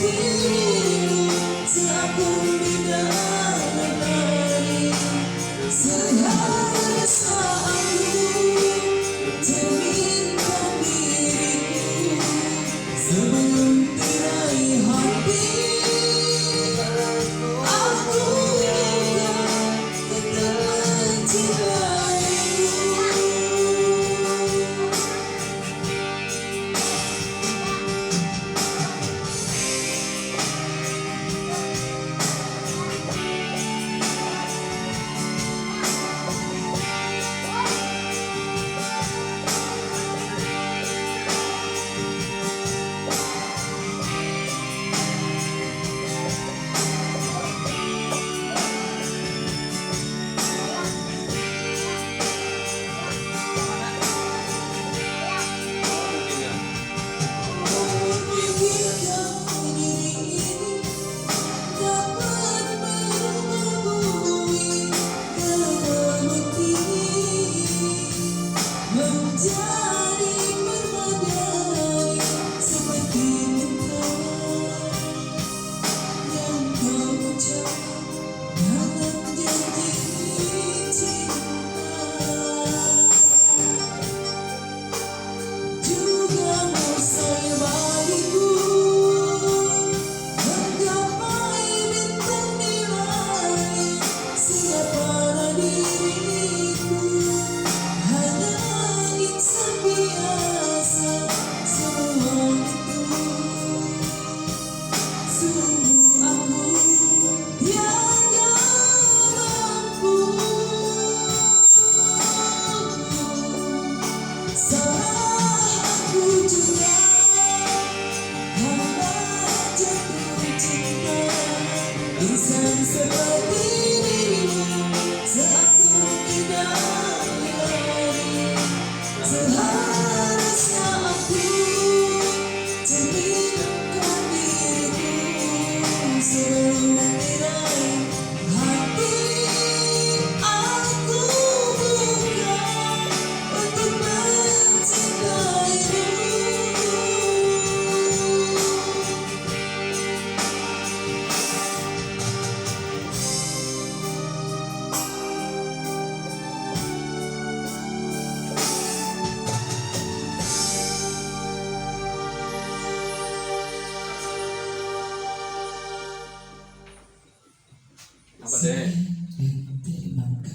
dirimu tak berbeda lagi. Seharusnya aku cerminkan diriku sebelum tirai hati. Aku juga tetap mencintaimu. Menjadi permadani seperti bintang yang kau ucap dalam janji cinta. Juga mustahil bagiku menggapai bintang di langit. Siapa diriku hanya insan biasa, semua itu sungguh aku tiada mampu. Salah aku juga karena jatuh cinta insan seperti